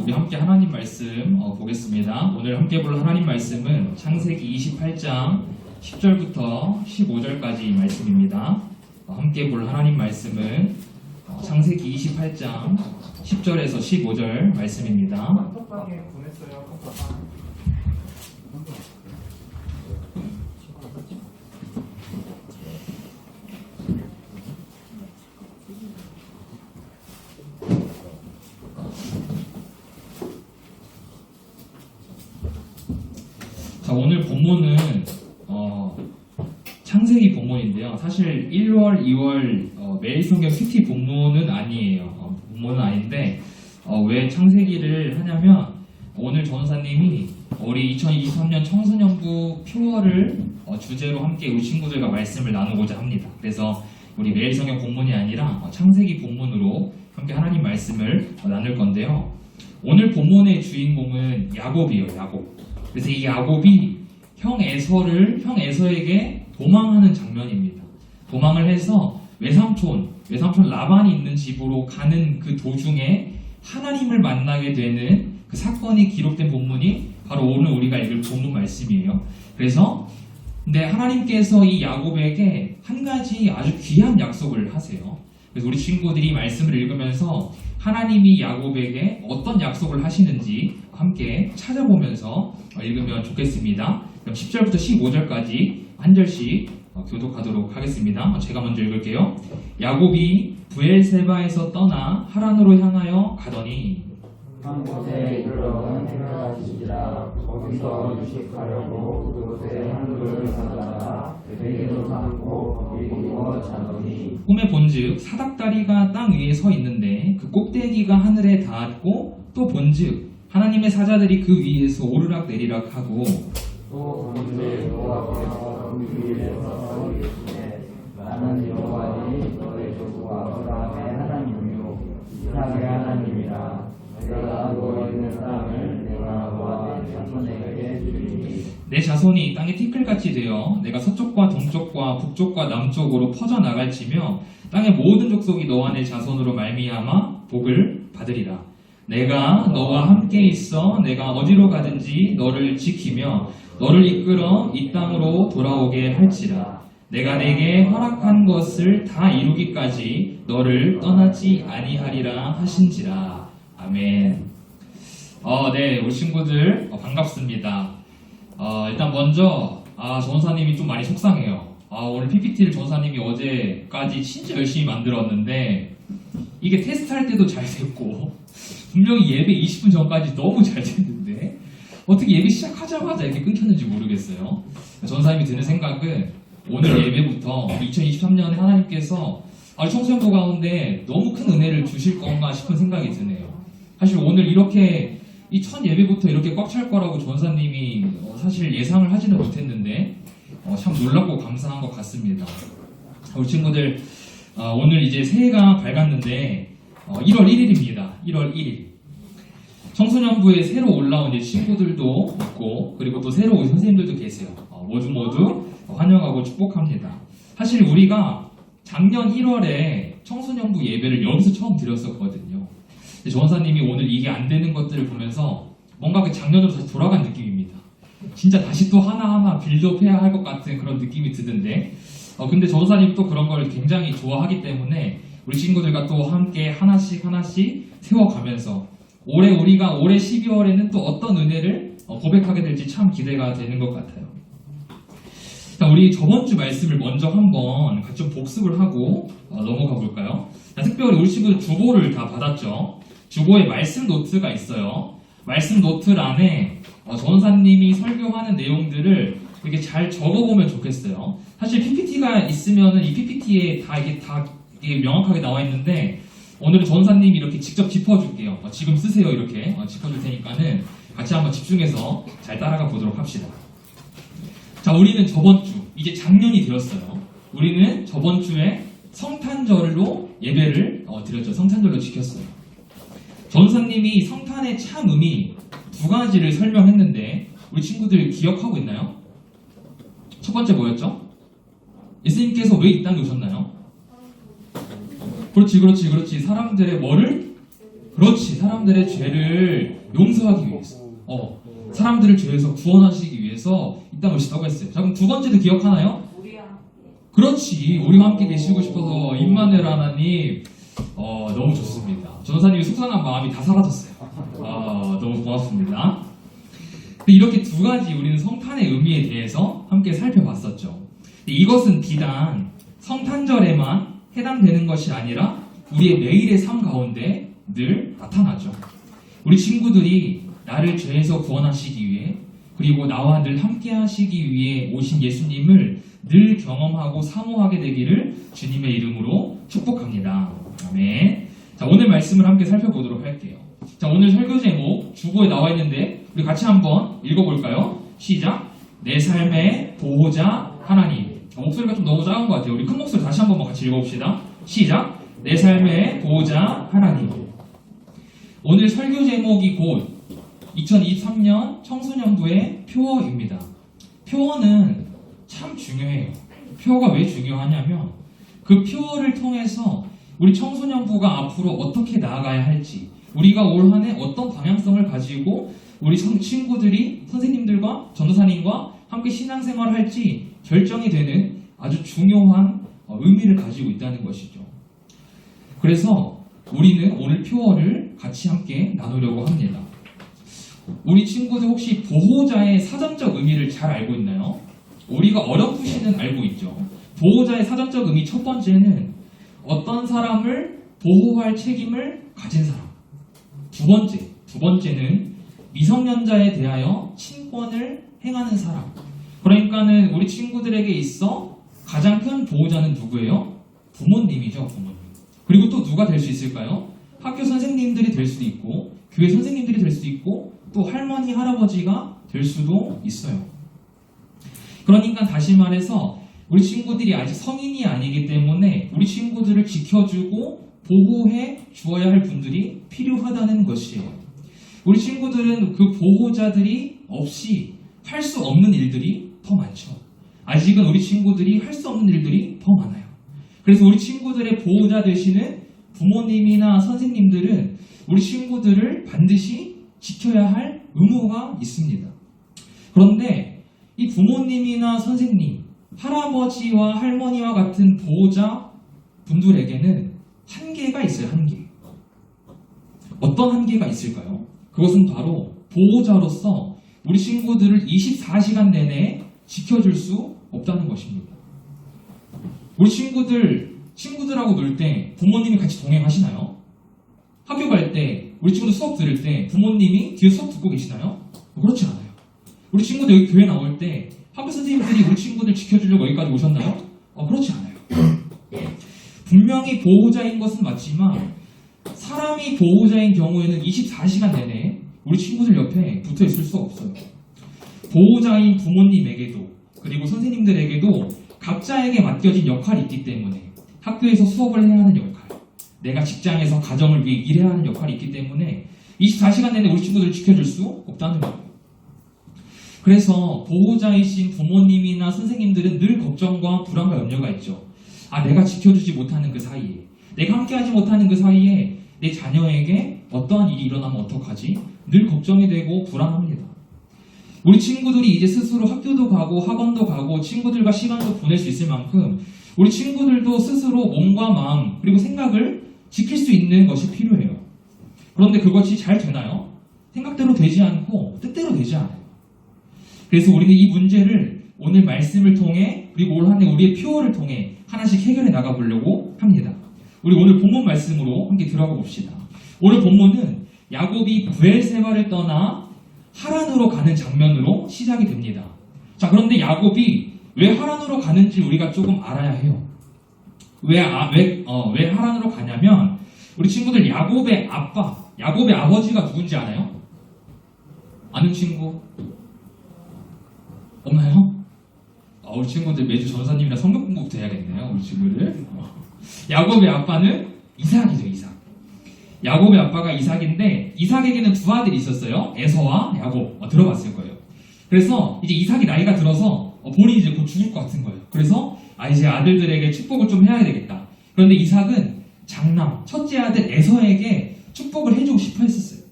우리 함께 하나님 말씀 보겠습니다. 오늘 함께 볼 하나님 말씀은 창세기 28장 10절부터 15절까지 말씀입니다. 함께 볼 하나님 말씀은 창세기 28장 10절에서 15절 말씀입니다. 톡방에 보냈어요. 톡방. 자, 오늘 본문은 창세기 본문인데요. 사실 1월, 2월 매일 성경 큐티 본문은 아니에요. 본문은 아닌데 왜 창세기를 하냐면 오늘 전사님이 우리 2023년 청소년부 표어를 주제로 함께 우리 친구들과 말씀을 나누고자 합니다. 그래서 우리 매일 성경 본문이 아니라 창세기 본문으로 함께 하나님 말씀을 나눌 건데요. 오늘 본문의 주인공은 야곱이에요. 야곱. 그래서 이 야곱이 형 에서에게 도망하는 장면입니다. 도망을 해서 외삼촌 라반이 있는 집으로 가는 그 도중에 하나님을 만나게 되는 그 사건이 기록된 본문이 바로 오늘 우리가 읽을 본문 말씀이에요. 그래서 근데 하나님께서 이 야곱에게 한 가지 아주 귀한 약속을 하세요. 그래서 우리 친구들이 말씀을 읽으면서 하나님이 야곱에게 어떤 약속을 하시는지 함께 찾아보면서 읽으면 좋겠습니다. 그럼 10절부터 15절까지 한 절씩 교독하도록 하겠습니다. 제가 먼저 읽을게요. 야곱이 브엘세바에서 떠나 하란으로 향하여 가더니 한 곳에 이르러는 헤라지시라. 거기서 유식하려고 그곳에 한돌을 사다가 베개도 삼고 거기 누워 자더니 꿈에 본즉 사닥다리가 땅 위에 서 있는데 그 꼭대기가 하늘에 닿았고 또 본즉 하나님의 사자들이 그 위에서 오르락 내리락 하고 또 본즉 여호와께서 그 위에 서서 이르시되 나는 여호와니 너의 조부와 아브라함의 하나님이요 이삭의 하나님이라. 내가 누워 있는 땅을 내가 너와 내 자손에게 주리니 내 자손이 땅의 티끌같이 되어 내가 서쪽과 동쪽과 북쪽과 남쪽으로 퍼져나갈지며 땅의 모든 족속이 너와 내 자손으로 말미암아 복을 받으리라. 내가 너와 함께 있어 내가 어디로 가든지 너를 지키며 너를 이끌어 이 땅으로 돌아오게 할지라. 내가 내게 허락한 것을 다 이루기까지 너를 떠나지 아니하리라 하신지라. 아멘. 네, 우리 친구들 반갑습니다. 일단 먼저 전사님이 좀 많이 속상해요. 오늘 PPT를 전사님이 어제까지 진짜 열심히 만들었는데 이게 테스트할 때도 잘 됐고 분명히 예배 20분 전까지 너무 잘 됐는데 어떻게 예배 시작하자마자 이렇게 끊겼는지 모르겠어요. 전사님이 드는 생각은 오늘 예배부터 2023년에 하나님께서 청소년부 가운데 너무 큰 은혜를 주실 건가 싶은 생각이 드네요. 사실 오늘 이렇게 이 첫 예배부터 이렇게 꽉 찰 거라고 전사님이 사실 예상을 하지는 못했는데 참 놀랍고 감사한 것 같습니다. 우리 친구들 오늘 이제 새해가 밝았는데 1월 1일입니다. 1월 1일. 청소년부에 새로 올라온 이제 친구들도 있고 그리고 또 새로 온 선생님들도 계세요. 모두 환영하고 축복합니다. 사실 우리가 작년 1월에 청소년부 예배를 여기서 처음 드렸었거든요. 전사님이 오늘 이게 안 되는 것들을 보면서 뭔가 그 작년으로 다시 돌아간 느낌입니다. 진짜 다시 또 하나하나 빌드업해야 할 것 같은 그런 느낌이 드는데 근데 전사님이 또 그런 걸 굉장히 좋아하기 때문에 우리 친구들과 또 함께 하나씩 세워가면서 올해 12월에는 또 어떤 은혜를 고백하게 될지 참 기대가 되는 것 같아요. 자, 우리 저번 주 말씀을 먼저 한번 같이 좀 복습을 하고 넘어가 볼까요? 자, 특별히 우리 친구들 주보를 다 받았죠? 주보에 말씀 노트가 있어요. 말씀 노트란에 전사님이 설교하는 내용들을 이렇게 잘 적어보면 좋겠어요. 사실 PPT가 있으면은 이 PPT에 이게 명확하게 나와 있는데 오늘은 전사님이 이렇게 직접 짚어줄게요. 지금 쓰세요. 이렇게 짚어줄 테니까는 같이 한번 집중해서 잘 따라가 보도록 합시다. 자, 우리는 저번 주, 이제 작년이 되었어요. 우리는 저번 주에 성탄절로 예배를 드렸죠. 성탄절로 지켰어요. 전사님이 성탄의 참 의미 두 가지를 설명했는데 우리 친구들 기억하고 있나요? 첫 번째 뭐였죠? 예수님께서 왜 이 땅에 오셨나요? 그렇지. 사람들의 뭐를? 그렇지. 사람들의 죄를 용서하기 위해서. 사람들을 죄에서 구원하시기 위해서 이 땅을 오셨다고 했어요. 자, 그럼 두 번째도 기억하나요? 그렇지. 우리와 함께 계시고 싶어서 임마누엘 하나님 너무 좋습니다. 전도사님의 속상한 마음이 다 사라졌어요. 너무 고맙습니다. 이렇게 두 가지 우리는 성탄의 의미에 대해서 함께 살펴봤었죠. 이것은 비단 성탄절에만 해당되는 것이 아니라 우리의 매일의 삶 가운데 늘 나타나죠. 우리 친구들이 나를 죄에서 구원하시기 위해 그리고 나와 늘 함께 하시기 위해 오신 예수님을 늘 경험하고 사모하게 되기를 주님의 이름으로 축복합니다. 아멘. 자, 오늘 말씀을 함께 살펴보도록 할게요. 자, 오늘 설교 제목 주보에 나와 있는데 우리 같이 한번 읽어볼까요? 시작. 내 삶의 보호자 하나님. 목소리가 좀 너무 작은 것 같아요. 우리 큰 목소리 다시 한번 같이 읽어봅시다. 시작. 내 삶의 보호자 하나님. 오늘 설교 제목이 곧 2023년 청소년부의 표어입니다. 표어는 참 중요해요. 표어가 왜 중요하냐면 그 표어를 통해서 우리 청소년부가 앞으로 어떻게 나아가야 할지, 우리가 올 한 해 어떤 방향성을 가지고 우리 친구들이 선생님들과 전도사님과 함께 신앙생활을 할지 결정이 되는 아주 중요한 의미를 가지고 있다는 것이죠. 그래서 우리는 오늘 표어를 같이 함께 나누려고 합니다. 우리 친구들 혹시 보호자의 사전적 의미를 잘 알고 있나요? 우리가 어렴풋이는 알고 있죠. 보호자의 사전적 의미 첫 번째는 어떤 사람을 보호할 책임을 가진 사람. 두 번째는 미성년자에 대하여 친권을 행하는 사람. 그러니까는 우리 친구들에게 있어 가장 큰 보호자는 누구예요? 부모님이죠, 부모님. 그리고 또 누가 될 수 있을까요? 학교 선생님들이 될 수도 있고, 교회 선생님들이 될 수도 있고, 또 할머니, 할아버지가 될 수도 있어요. 그러니까 다시 말해서 우리 친구들이 아직 성인이 아니기 때문에 우리 친구들을 지켜주고 보호해 주어야 할 분들이 필요하다는 것이에요. 우리 친구들은 그 보호자들이 없이 할 수 없는 일들이 더 많죠. 아직은 우리 친구들이 할 수 없는 일들이 더 많아요. 그래서 우리 친구들의 보호자 되시는 부모님이나 선생님들은 우리 친구들을 반드시 지켜야 할 의무가 있습니다. 그런데 이 부모님이나 선생님, 할아버지와 할머니와 같은 보호자 분들에게는 한계가 있어요, 한계. 어떤 한계가 있을까요? 그것은 바로 보호자로서 우리 친구들을 24시간 내내 지켜줄 수 없다는 것입니다. 우리 친구들하고 놀 때 부모님이 같이 동행하시나요? 학교 갈 때, 우리 친구들 수업 들을 때 부모님이 뒤에 수업 듣고 계시나요? 그렇지 않아요. 우리 친구들 여기 교회 나올 때 학교 선생님들이 우리 친구들 지켜주려고 여기까지 오셨나요? 그렇지 않아요. 분명히 보호자인 것은 맞지만 사람이 보호자인 경우에는 24시간 내내 우리 친구들 옆에 붙어 있을 수 없어요. 보호자인 부모님에게도 그리고 선생님들에게도 각자에게 맡겨진 역할이 있기 때문에 학교에서 수업을 해야 하는 역할, 내가 직장에서 가정을 위해 일해야 하는 역할이 있기 때문에 24시간 내내 우리 친구들을 지켜줄 수 없다는 거예요. 그래서 보호자이신 부모님이나 선생님들은 늘 걱정과 불안과 염려가 있죠. 내가 지켜주지 못하는 그 사이에, 내가 함께하지 못하는 그 사이에 내 자녀에게 어떠한 일이 일어나면 어떡하지? 늘 걱정이 되고 불안합니다. 우리 친구들이 이제 스스로 학교도 가고 학원도 가고 친구들과 시간도 보낼 수 있을 만큼 우리 친구들도 스스로 몸과 마음 그리고 생각을 지킬 수 있는 것이 필요해요. 그런데 그것이 잘 되나요? 생각대로 되지 않고 뜻대로 되지 않아요. 그래서 우리는 이 문제를 오늘 말씀을 통해 그리고 올 한 해 우리의 표어를 통해 하나씩 해결해 나가보려고 합니다. 우리 오늘 본문 말씀으로 함께 들어가 봅시다. 오늘 본문은 야곱이 브엘세바를 떠나 하란으로 가는 장면으로 시작이 됩니다. 자, 그런데 야곱이 왜 하란으로 가는지 우리가 조금 알아야 해요. 왜 하란으로 가냐면 우리 친구들 야곱의 야곱의 아버지가 누군지 알아요? 아는 친구? 없나요? 우리 친구들 매주 전사님이랑 성경 공부부터 해야겠네요. 우리 친구들. 야곱의 아빠는 이삭이죠, 이삭. 야곱의 아빠가 이삭인데 이삭에게는 두 아들이 있었어요. 에서와 야곱. 들어봤을 거예요. 그래서 이제 이삭이 나이가 들어서 본인이 이제 곧 죽을 것 같은 거예요. 그래서 이제 아들들에게 축복을 좀 해야 되겠다. 그런데 이삭은 장남, 첫째 아들 에서에게 축복을 해주고 싶어 했었어요.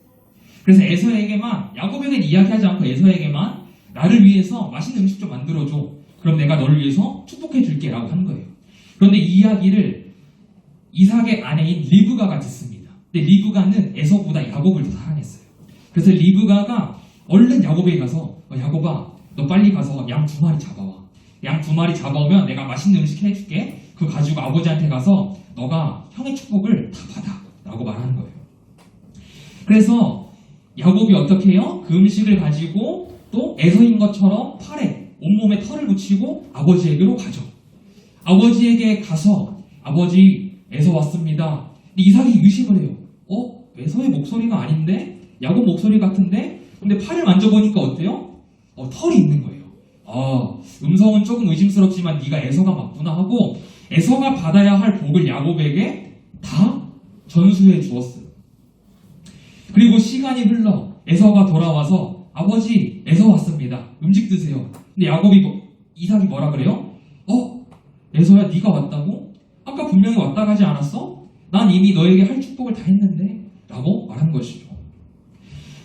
그래서 에서에게만, 야곱에게는 이야기하지 않고 에서에게만 나를 위해서 맛있는 음식 좀 만들어줘. 그럼 내가 너를 위해서 축복해 줄게 라고 한 거예요. 그런데 이 이야기를 이삭의 아내인 리브가가 듣습니다. 근데 리브가는 에서보다 야곱을 더 사랑했어요. 그래서 리브가가 얼른 야곱에게 가서 야곱아 너 빨리 가서 양 2마리 잡아와. 양 2마리 잡아오면 내가 맛있는 음식 해줄게. 그거 가지고 아버지한테 가서 너가 형의 축복을 다 받아 라고 말하는 거예요. 그래서 야곱이 어떻게 해요? 그 음식을 가지고 또 에서인 것처럼 팔에 온몸에 털을 붙이고 아버지에게로 가죠. 아버지에게 가서 아버지 에서 왔습니다. 이삭이 의심을 해요. 에서의 목소리가 아닌데? 야곱 목소리 같은데? 근데 팔을 만져보니까 어때요? 털이 있는 거예요. 음성은 조금 의심스럽지만 네가 에서가 맞구나 하고 에서가 받아야 할 복을 야곱에게 다 전수해 주었어요. 그리고 시간이 흘러 에서가 돌아와서 아버지 에서 왔습니다. 음식 드세요. 근데 이삭이 뭐라 그래요? 에서야 네가 왔다고? 아까 분명히 왔다 가지 않았어? 난 이미 너에게 할 축복을 다 했는데 라고 말한 것이죠.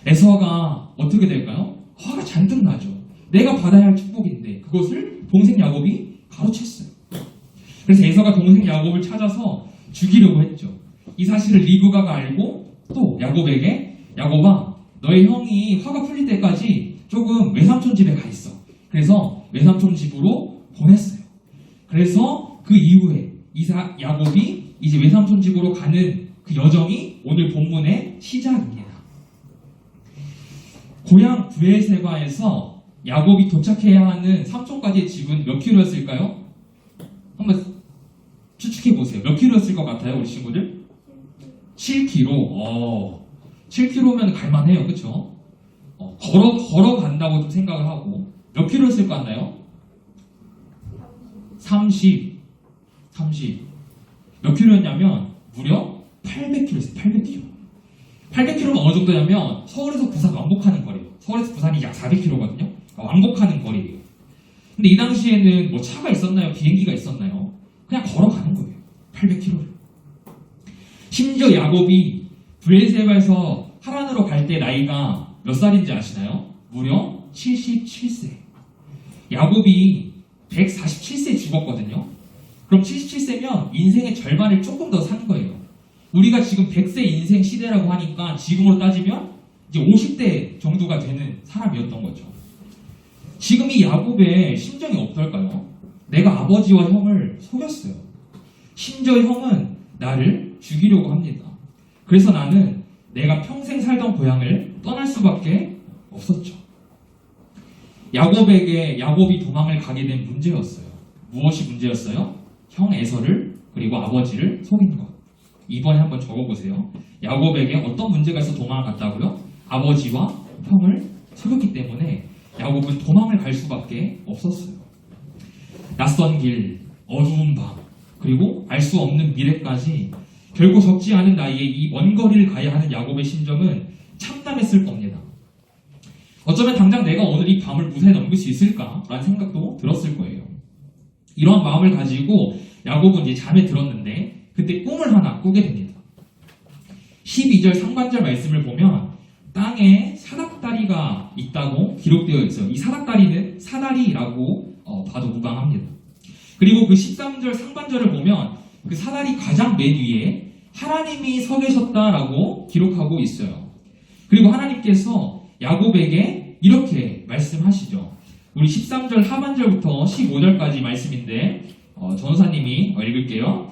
에서가 어떻게 될까요? 화가 잔뜩 나죠. 내가 받아야 할 축복인데 그것을 동생 야곱이 가로챘어요. 그래서 에서가 동생 야곱을 찾아서 죽이려고 했죠. 이 사실을 리브가가 알고 또 야곱에게 야곱아 너의 형이 화가 풀릴 때까지 조금 외삼촌 집에 가 있어. 그래서 외삼촌 집으로 보냈어요. 그래서 그 이후에 야곱이 이제 외삼촌 집으로 가는 그 여정이 오늘 본문의 시작입니다. 고향 브엘세바에서 야곱이 도착해야 하는 삼촌까지의 집은 몇 킬로였을까요? 한번 추측해 보세요. 몇 킬로였을 것 같아요, 우리 친구들? 7km. 7km면 갈만해요, 그렇죠? 걸어간다고 좀 생각을 하고 몇 킬로였을 것 같나요? 30. 몇 킬로였냐면 무려 800킬로였어요. 800킬로. 800킬로면 어느 정도냐면 서울에서 부산 왕복하는 거리예요. 서울에서 부산이 약 400킬로거든요. 왕복하는 거리예요. 근데 이 당시에는 뭐 차가 있었나요? 비행기가 있었나요? 그냥 걸어가는 거예요. 800킬로를. 심지어 야곱이 브엘세바에서 하란으로 갈 때 나이가 몇 살인지 아시나요? 무려 77세. 야곱이 147세에 죽었거든요. 그럼 77세면 인생의 절반을 조금 더 산 거예요. 우리가 지금 100세 인생 시대라고 하니까 지금으로 따지면 이제 50대 정도가 되는 사람이었던 거죠. 지금 이 야곱의 심정이 어떨까요? 내가 아버지와 형을 속였어요. 심지어 형은 나를 죽이려고 합니다. 그래서 나는 내가 평생 살던 고향을 떠날 수밖에 없었죠. 야곱이 도망을 가게 된 문제였어요. 무엇이 문제였어요? 형 에서를 그리고 아버지를 속인 것. 이번에 한번 적어보세요. 야곱에게 어떤 문제가 있어 도망을 갔다고요? 아버지와 형을 속였기 때문에 야곱은 도망을 갈 수밖에 없었어요. 낯선 길, 어두운 밤, 그리고 알 수 없는 미래까지 결코 적지 않은 나이에 이 먼 거리를 가야 하는 야곱의 심정은 참담했을 겁니다. 어쩌면 당장 내가 오늘 이 밤을 무사히 넘길 수 있을까라는 생각도 들었을 거예요. 이러한 마음을 가지고 야곱은 이제 잠에 들었는데 그때 꿈을 하나 꾸게 됩니다. 12절 상반절 말씀을 보면 땅에 사닥다리가 있다고 기록되어 있어요. 이 사닥다리는 사다리라고 봐도 무방합니다. 그리고 그 13절 상반절을 보면 그 사다리 가장 맨 위에 하나님이 서 계셨다라고 기록하고 있어요. 그리고 하나님께서 야곱에게 이렇게 말씀하시죠. 우리 13절 하반절부터 15절까지 말씀인데 전도사님이 읽을게요.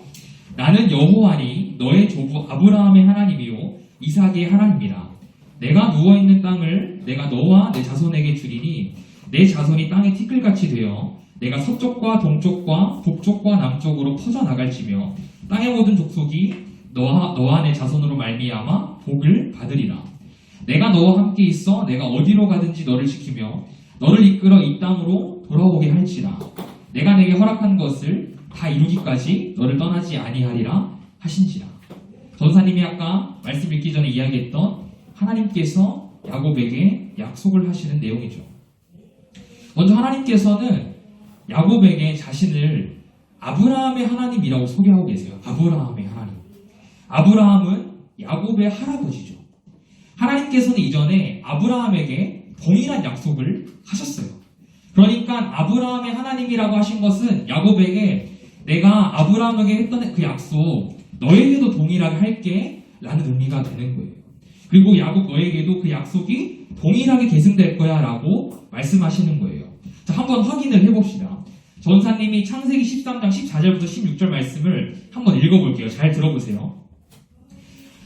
나는 여호와니 너의 조부 아브라함의 하나님이요 이삭의 하나님이라. 내가 누워있는 땅을 내가 너와 내 자손에게 주리니 내 자손이 땅의 티끌같이 되어 내가 서쪽과 동쪽과 북쪽과 남쪽으로 퍼져나갈지며 땅의 모든 족속이 너와 내 자손으로 말미암아 복을 받으리라. 내가 너와 함께 있어 내가 어디로 가든지 너를 지키며 너를 이끌어 이 땅으로 돌아오게 할지라. 내가 내게 허락한 것을 다 이루기까지 너를 떠나지 아니하리라 하신지라. 전사님이 아까 말씀 읽기 전에 이야기했던 하나님께서 야곱에게 약속을 하시는 내용이죠. 먼저 하나님께서는 야곱에게 자신을 아브라함의 하나님이라고 소개하고 계세요. 아브라함의 하나님. 아브라함은 야곱의 할아버지죠. 하나님께서는 이전에 아브라함에게 동일한 약속을 하셨어요. 그러니까 아브라함의 하나님이라고 하신 것은 야곱에게 내가 아브라함에게 했던 그 약속 너에게도 동일하게 할게 라는 의미가 되는 거예요. 그리고 야곱 너에게도 그 약속이 동일하게 계승될 거야 라고 말씀하시는 거예요. 자, 한번 확인을 해봅시다. 전사님이 창세기 13장 14절부터 16절 말씀을 한번 읽어볼게요. 잘 들어보세요.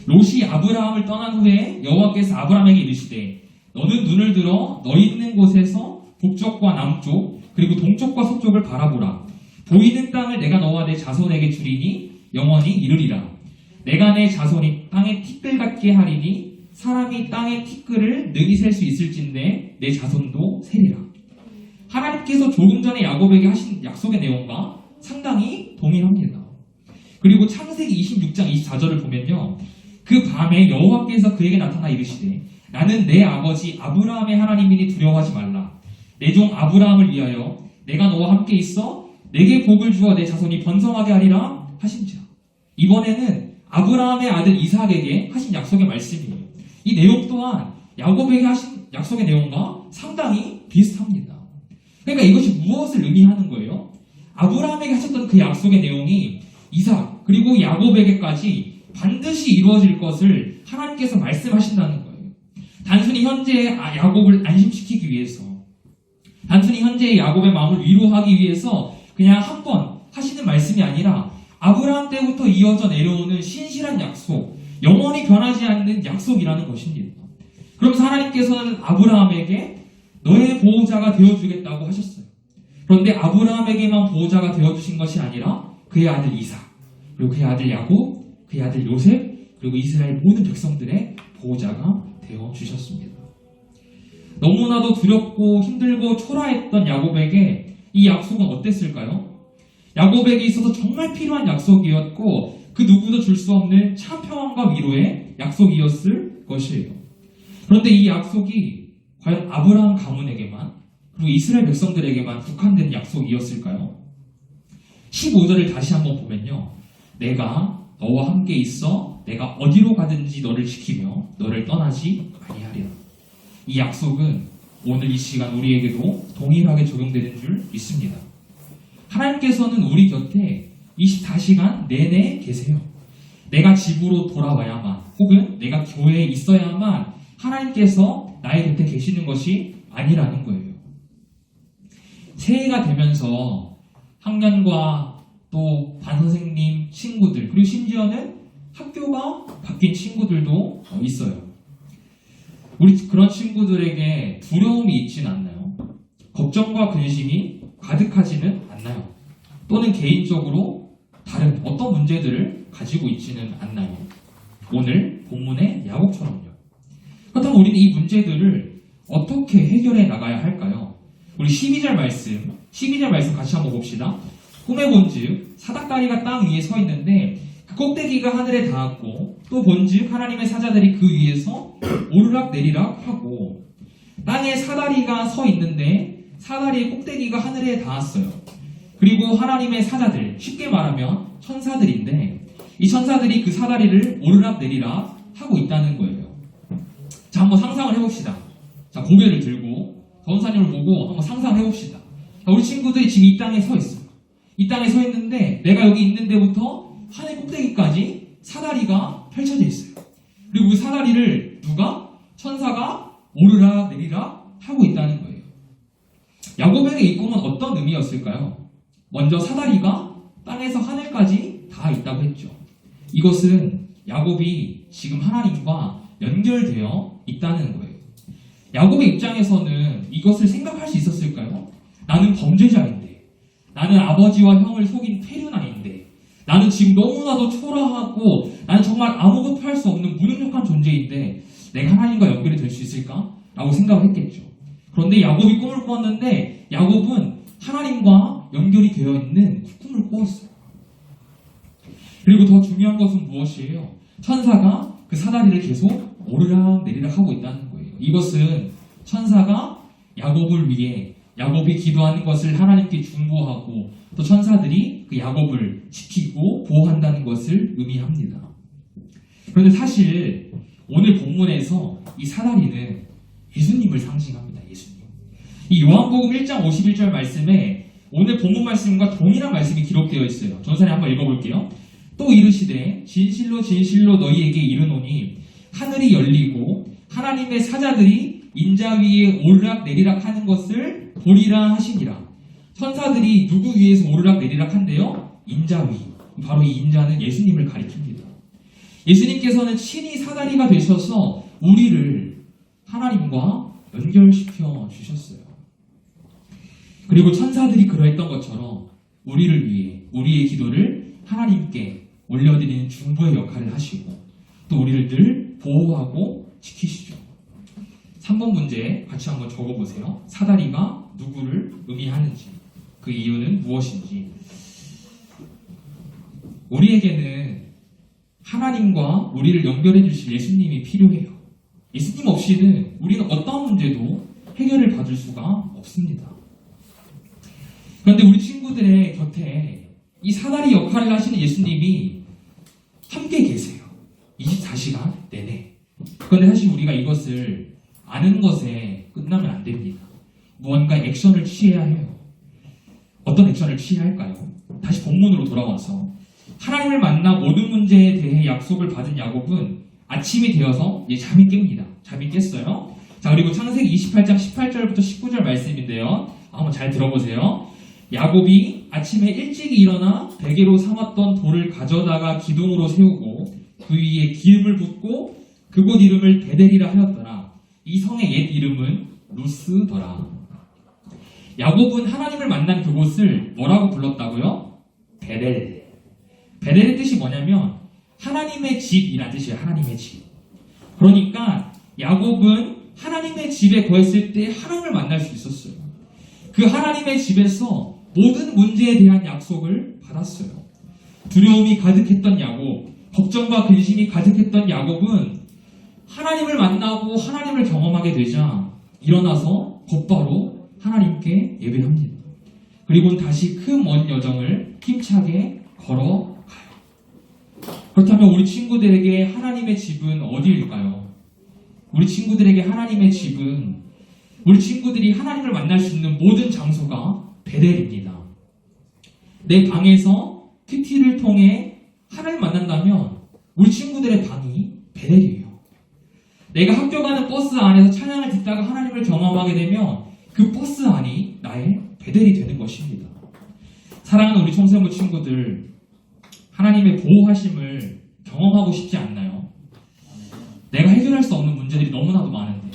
롯이 아브라함을 떠난 후에 여호와께서 아브라함에게 이르시되 너는 눈을 들어 너 있는 곳에서 북쪽과 남쪽 그리고 동쪽과 서쪽을 바라보라. 보이는 땅을 내가 너와 내 자손에게 주리니 영원히 이르리라. 내가 내 자손이 땅의 티끌 같게 하리니 사람이 땅의 티끌을 능히 셀 수 있을진데 내 자손도 세리라. 하나님께서 조금 전에 야곱에게 하신 약속의 내용과 상당히 동일합니다. 그리고 창세기 26장 24절을 보면요. 그 밤에 여호와께서 그에게 나타나 이르시되 나는 내 아버지 아브라함의 하나님이니 두려워하지 말라. 내 종 아브라함을 위하여 내가 너와 함께 있어 내게 복을 주어 내 자손이 번성하게 하리라 하신지라. 이번에는 아브라함의 아들 이삭에게 하신 약속의 말씀이에요. 이 내용 또한 야곱에게 하신 약속의 내용과 상당히 비슷합니다. 그러니까 이것이 무엇을 의미하는 거예요? 아브라함에게 하셨던 그 약속의 내용이 이삭 그리고 야곱에게까지 반드시 이루어질 것을 하나님께서 말씀하신다는 거예요. 단순히 현재의 야곱을 안심시키기 위해서, 단순히 현재의 야곱의 마음을 위로하기 위해서 그냥 한 번 하시는 말씀이 아니라 아브라함 때부터 이어져 내려오는 신실한 약속, 영원히 변하지 않는 약속이라는 것입니다. 그러면서 하나님께서는 아브라함에게 너의 보호자가 되어주겠다고 하셨어요. 그런데 아브라함에게만 보호자가 되어주신 것이 아니라 그의 아들 이삭, 그리고 그의 아들 야곱, 그의 아들 요셉, 그리고 이스라엘 모든 백성들의 보호자가 되어주셨습니다. 너무나도 두렵고 힘들고 초라했던 야곱에게 이 약속은 어땠을까요? 야곱에게 있어서 정말 필요한 약속이었고 그 누구도 줄 수 없는 참 평안과 위로의 약속이었을 것이에요. 그런데 이 약속이 과연 아브라함 가문에게만 그리고 이스라엘 백성들에게만 국한된 약속이었을까요? 15절을 다시 한번 보면요. 내가 너와 함께 있어 내가 어디로 가든지 너를 지키며 너를 떠나지 아니하리라. 이 약속은 오늘 이 시간 우리에게도 동일하게 적용되는 줄 믿습니다. 하나님께서는 우리 곁에 24시간 내내 계세요. 내가 집으로 돌아와야만 혹은 내가 교회에 있어야만 하나님께서 나의 곁에 계시는 것이 아니라는 거예요. 새해가 되면서 학년과 또 반선생님, 친구들 그리고 심지어는 학교가 바뀐 친구들도 있어요. 우리 그런 친구들에게 두려움이 있진 않나요? 걱정과 근심이 가득하지는 않나요? 또는 개인적으로 다른 어떤 문제들을 가지고 있지는 않나요? 오늘 본문의 야곱처럼요. 그렇다면 우리는 이 문제들을 어떻게 해결해 나가야 할까요? 우리 12절 말씀 같이 한번 봅시다. 꿈에 본즉 사닥다리가 땅 위에 서 있는데 그 꼭대기가 하늘에 닿았고 또 본즉 하나님의 사자들이 그 위에서 오르락 내리락 하고 땅에 사다리가 서 있는데 사다리의 꼭대기가 하늘에 닿았어요. 그리고 하나님의 사자들, 쉽게 말하면 천사들인데 이 천사들이 그 사다리를 오르락 내리락 하고 있다는 거예요. 자, 한번 상상을 해봅시다. 자, 고개를 들고 전사님을 보고 한번 상상을 해봅시다. 자, 우리 친구들이 지금 이 땅에 서 있어요. 이 땅에 서 있는데 내가 여기 있는 데부터 하늘 꼭대기까지 사다리가 펼쳐져 있어요. 그리고 그 사다리를 천사가 오르락 내리락 하고 있다는 거예요. 야곱에게 이 꿈은 어떤 의미였을까요? 먼저 사다리가 땅에서 하늘까지 다 있다고 했죠. 이것은 야곱이 지금 하나님과 연결되어 있다는 거예요. 야곱의 입장에서는 이것을 생각할 수 있었을까요? 나는 범죄자인데, 나는 아버지와 형을 속인 페류난인데, 나는 지금 너무나도 초라하고 나는 정말 아무것도 할 수 없는 무능력한 존재인데 내가 하나님과 연결이 될 수 있을까? 라고 생각을 했겠죠. 그런데 야곱이 꿈을 꾸었는데 야곱은 하나님과 연결이 되어 있는 그 꿈을 꾸었어요. 그리고 더 중요한 것은 무엇이에요? 천사가 그 사다리를 계속 오르락 내리락 하고 있다는 거예요. 이것은 천사가 야곱을 위해 야곱이 기도하는 것을 하나님께 중보하고 또 천사들이 그 야곱을 지키고 보호한다는 것을 의미합니다. 그런데 사실 오늘 본문에서 이 사다리는 예수님을 상징합니다. 예수님. 이 요한복음 1장 51절 말씀에 오늘 본문 말씀과 동일한 말씀이 기록되어 있어요. 전사님 한번 읽어볼게요. 또 이르시되 진실로 진실로 너희에게 이르노니 하늘이 열리고 하나님의 사자들이 인자 위에 오르락 내리락 하는 것을 보리라 하시니라. 천사들이 누구 위에서 오르락 내리락 한대요? 인자 위. 바로 이 인자는 예수님을 가리킵니다. 예수님께서는 친히 사다리가 되셔서 우리를 하나님과 연결시켜 주셨어요. 그리고 천사들이 그러했던 것처럼 우리를 위해 우리의 기도를 하나님께 올려드리는 중보의 역할을 하시고 또 우리를 늘 보호하고 지키시죠. 3번 문제 같이 한번 적어보세요. 사다리가 누구를 의미하는지, 그 이유는 무엇인지. 우리에게는 하나님과 우리를 연결해 주실 예수님이 필요해요. 예수님 없이는 우리는 어떠한 문제도 해결을 받을 수가 없습니다. 그런데 우리 친구들의 곁에 이 사다리 역할을 하시는 예수님이 함께 계세요. 24시간 내내. 그런데 사실 우리가 이것을 아는 것에 끝나면 안 됩니다. 무언가 액션을 취해야 해요. 어떤 액션을 취해야 할까요? 다시 본문으로 돌아와서 하나님을 만나 모든 문제에 대해 약속을 받은 야곱은 아침이 되어서 이제 잠이 깹니다. 잠이 깼어요. 자, 그리고 창세기 28장 18절부터 19절 말씀인데요. 한번 잘 들어보세요. 야곱이 아침에 일찍 일어나 베개로 삼았던 돌을 가져다가 기둥으로 세우고 그 위에 기름을 붓고 그곳 이름을 베델이라 하였더라. 이 성의 옛 이름은 루스더라. 야곱은 하나님을 만난 그곳을 뭐라고 불렀다고요? 베델. 베델의 뜻이 뭐냐면 하나님의 집이라는 뜻이에요. 하나님의 집. 그러니까 야곱은 하나님의 집에 거했을 때 하나님을 만날 수 있었어요. 그 하나님의 집에서 모든 문제에 대한 약속을 받았어요. 두려움이 가득했던 야곱, 걱정과 근심이 가득했던 야곱은 하나님을 만나고 하나님을 경험하게 되자 일어나서 곧바로 하나님께 예배합니다. 그리고는 다시 그 먼 여정을 힘차게 걸어가요. 그렇다면 우리 친구들에게 하나님의 집은 어디일까요? 우리 친구들에게 하나님의 집은 우리 친구들이 하나님을 만날 수 있는 모든 장소가 베델입니다. 내 방에서 큐티를 통해 하나님을 만난다면 우리 친구들의 방이 베델이에요. 내가 학교 가는 버스 안에서 찬양을 듣다가 하나님을 경험하게 되면 그 버스 안이 나의 베델이 되는 것입니다. 사랑하는 우리 청소년 친구들, 하나님의 보호하심을 경험하고 싶지 않나요? 내가 해결할 수 없는 문제들이 너무나도 많은데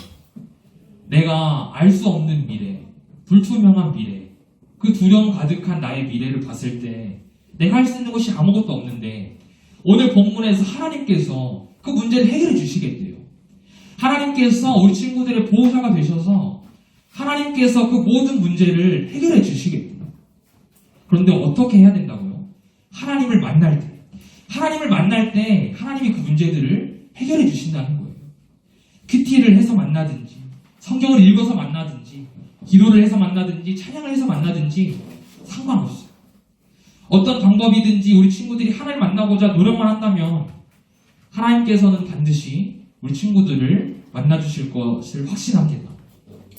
내가 알 수 없는 미래, 불투명한 미래, 그 두려움 가득한 나의 미래를 봤을 때 내가 할 수 있는 것이 아무것도 없는데 오늘 본문에서 하나님께서 그 문제를 해결해 주시겠대요. 하나님께서 우리 친구들의 보호자가 되셔서 하나님께서 그 모든 문제를 해결해 주시겠대요. 그런데 어떻게 해야 된다고요? 하나님을 만날 때. 하나님을 만날 때 하나님이 그 문제들을 해결해 주신다는 거예요. 큐티를 해서 만나든지 성경을 읽어서 만나든지 기도를 해서 만나든지 찬양을 해서 만나든지 상관없어요. 어떤 방법이든지 우리 친구들이 하나님을 만나고자 노력만 한다면 하나님께서는 반드시 우리 친구들을 만나주실 것을 확신합니다.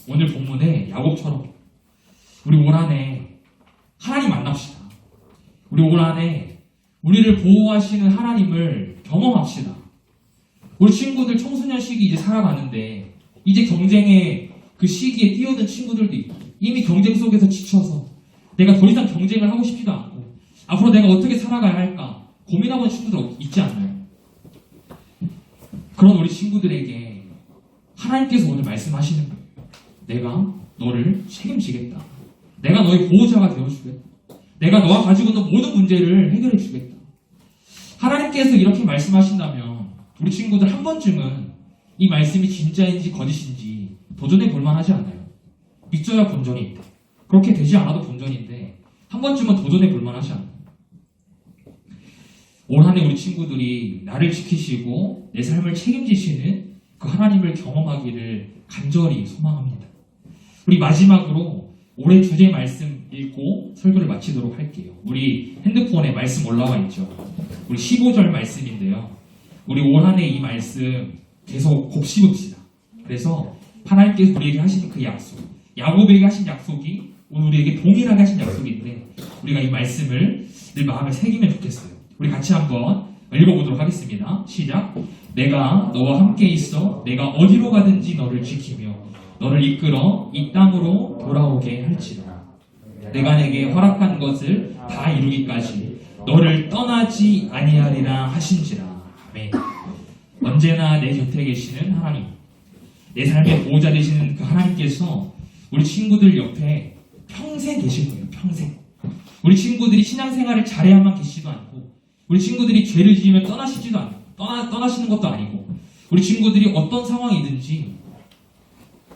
오늘 본문에 야곱처럼 우리 올 한해 하나님 만납시다. 우리 올 한해 우리를 보호하시는 하나님을 경험합시다. 우리 친구들 청소년 시기 이제 살아가는데 이제 경쟁의 그 시기에 뛰어든 친구들도 있고 이미 경쟁 속에서 지쳐서 내가 더 이상 경쟁을 하고 싶지도 않고 앞으로 내가 어떻게 살아가야 할까 고민하는 친구들 있지 않나요? 그런 우리 친구들에게 하나님께서 오늘 말씀하시는 거예요. 내가 너를 책임지겠다. 내가 너의 보호자가 되어주겠다. 내가 너와 가지고 있는 모든 문제를 해결해 주겠다. 하나님께서 이렇게 말씀하신다면 우리 친구들 한 번쯤은 이 말씀이 진짜인지 거짓인지 도전해 볼 만하지 않나요? 믿져야 본전이 있다. 그렇게 되지 않아도 본전인데 한 번쯤은 도전해 볼 만하지 않나요? 올 한해 우리 친구들이 나를 지키시고 내 삶을 책임지시는 그 하나님을 경험하기를 간절히 소망합니다. 우리 마지막으로 올해 주제 말씀 읽고 설교를 마치도록 할게요. 우리 핸드폰에 말씀 올라와 있죠. 우리 15절 말씀인데요. 우리 올 한 해 이 말씀 계속 곱씹읍시다. 그래서 하나님께서 우리에게 하신 그 약속, 야곱에게 하신 약속이 오늘 우리에게 동일하게 하신 약속인데 우리가 이 말씀을 늘 마음에 새기면 좋겠어요. 우리 같이 한번 읽어보도록 하겠습니다. 시작. 내가 너와 함께 있어 내가 어디로 가든지 너를 지키며 너를 이끌어 이 땅으로 돌아오게 할지라. 내가 내게 허락한 것을 다 이루기까지 너를 떠나지 아니하리라 하신지라. 아멘. 언제나 내 곁에 계시는 하나님, 내 삶의 보호자 되시는 그 하나님께서 우리 친구들 옆에 평생 계실 거예요. 평생. 우리 친구들이 신앙생활을 잘해야만 계시지도 않고 우리 친구들이 죄를 지으면 떠나시지도 않고 떠나시는 것도 아니고 우리 친구들이 어떤 상황이든지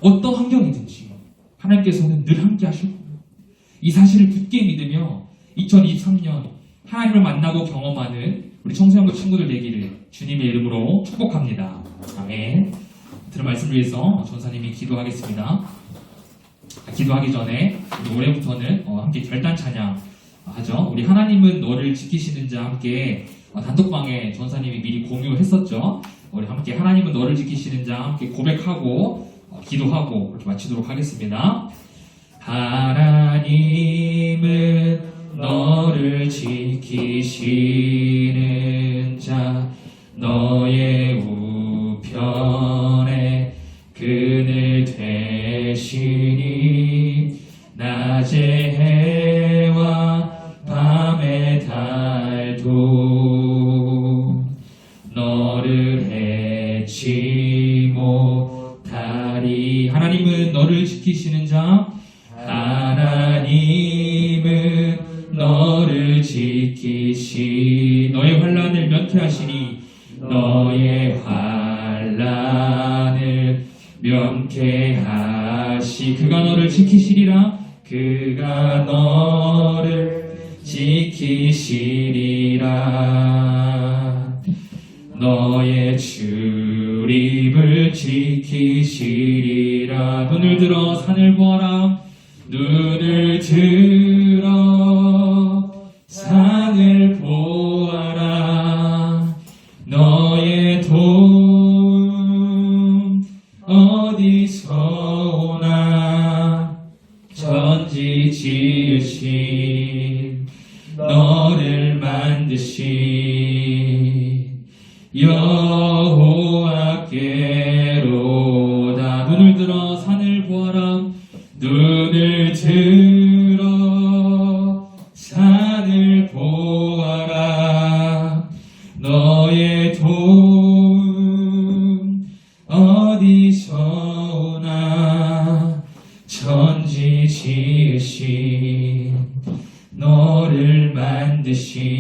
어떤 환경이든지 하나님께서는 늘 함께 하실 거예요. 이 사실을 굳게 믿으며 2023년 하나님을 만나고 경험하는 우리 청소년부 친구들 되기를 주님의 이름으로 축복합니다. 아멘. 들은 말씀을 위해서 전사님이 기도하겠습니다. 기도하기 전에 올해부터는 함께 결단 찬양 하죠. 우리 하나님은 너를 지키시는 자 함께 단톡방에 전사님이 미리 공유했었죠. 우리 함께 하나님은 너를 지키시는 자 함께 고백하고 기도하고 그렇게 마치도록 하겠습니다. 하나님은 너를 지키시는 자 너의 우편에 그늘 되시니 낮의 해와 밤의 달도 너를 해치 못하리. 하나님은 너를 지키시는 자 하나님은 너를 너의 환난을 면케하시니 너의 환난을 면케하시. 그가 너를 지키시리라. 그가 너를 지키시리라. 너의 출입을 지키시리라. 눈을 들어 산을 보아라. 눈을 들어 산을 보아라. 너의 도움 어디서 오나. 천지 지으신 너를 만드신 여호와께로다. 눈을 들어 산을 보아라. 눈을 들어 산을 보아라. 너의 도움 어디서 오나. 천지 지으신 너를 만드신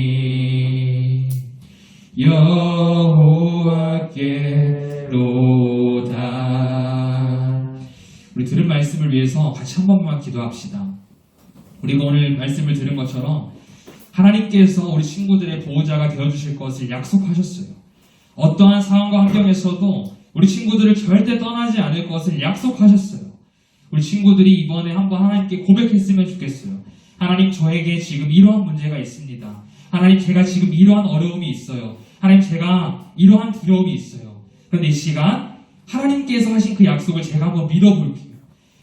여호와께로다. 우리 들은 말씀을 위해서 같이 한 번만 기도합시다. 우리가 오늘 말씀을 들은 것처럼 하나님께서 우리 친구들의 보호자가 되어주실 것을 약속하셨어요. 어떠한 상황과 환경에서도 우리 친구들을 절대 떠나지 않을 것을 약속하셨어요. 우리 친구들이 이번에 한번 하나님께 고백했으면 좋겠어요. 하나님, 저에게 지금 이러한 문제가 있습니다. 하나님, 제가 지금 이러한 어려움이 있어요. 하나님, 제가 이러한 두려움이 있어요. 그런데 이 시간 하나님께서 하신 그 약속을 제가 한번 믿어볼게요.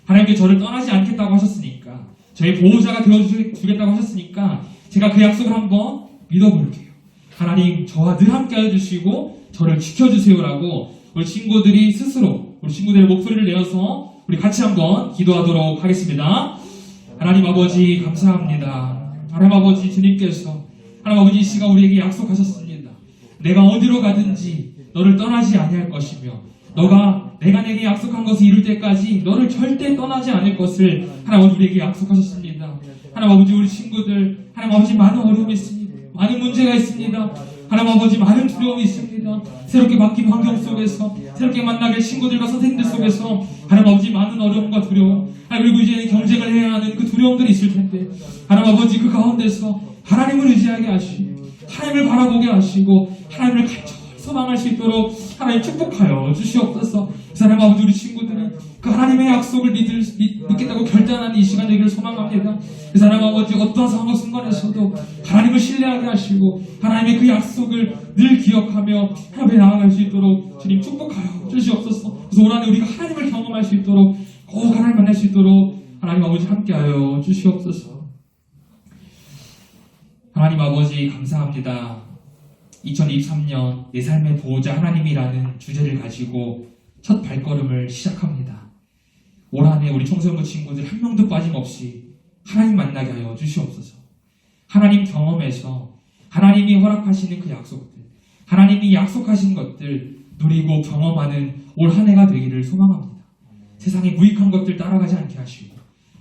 하나님께서 저를 떠나지 않겠다고 하셨으니까, 저의 보호자가 되어주겠다고 하셨으니까 제가 그 약속을 한번 믿어볼게요. 하나님, 저와 늘 함께 해주시고 저를 지켜주세요라고 우리 친구들이 스스로 우리 친구들의 목소리를 내어서 우리 같이 한번 기도하도록 하겠습니다. 하나님 아버지, 감사합니다. 하나님 아버지, 주님께서 하나님 아버지 이 시간 우리에게 약속하셨습니다. 내가 어디로 가든지 너를 떠나지 아니할 것이며 내가 내게 약속한 것을 이룰 때까지 너를 절대 떠나지 않을 것을 하나님 아버지 우리에게 약속하셨습니다. 하나님 아버지, 우리 친구들 하나님 아버지 많은 어려움이 있습니다. 많은 문제가 있습니다. 하나님 아버지, 많은 두려움이 있습니다. 새롭게 바뀐 환경 속에서, 새롭게 만나게 친구들과 선생님들 속에서 하나님 아버지 많은 어려움과 두려움, 그리고 이제 경쟁을 해야 하는 그 두려움들이 있을 텐데 하나님 아버지 그 가운데서 하나님을 의지하게 하시고 하나님을 바라보게 하시고 하나님을 간절히 소망할 수 있도록 하나님 축복하여 주시옵소서. 하나님 아버지, 우리 친구들이 그 하나님의 약속을 믿겠다고 결단하는 이 시간 되기를 소망합니다. 그 사람 아버지 어떠한 상황 순간에서도 하나님을 신뢰하게 하시고 하나님의 그 약속을 늘 기억하며 하나님에 나아갈 수 있도록 주님 축복하여 주시옵소서. 그래서 올 한해 우리가 하나님을 경험할 수 있도록 꼭 하나님 만날 수 있도록 하나님 아버지 함께하여 주시옵소서. 하나님 아버지 감사합니다. 2023년 내 삶의 보호자 하나님이라는 주제를 가지고 첫 발걸음을 시작합니다. 올 한해 우리 청소년부 친구들 한 명도 빠짐없이 하나님 만나게 하여 주시옵소서. 하나님 경험에서 하나님이 허락하시는 그 약속들, 하나님이 약속하신 것들 누리고 경험하는 올 한 해가 되기를 소망합니다. 세상의 무익한 것들 따라가지 않게 하시고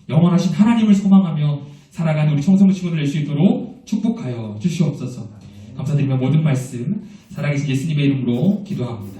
영원하신 하나님을 소망하며 살아가는 우리 청소년 친구들 될 수 있도록 축복하여 주시옵소서. 감사드리며 모든 말씀 살아계신 예수님의 이름으로 기도합니다.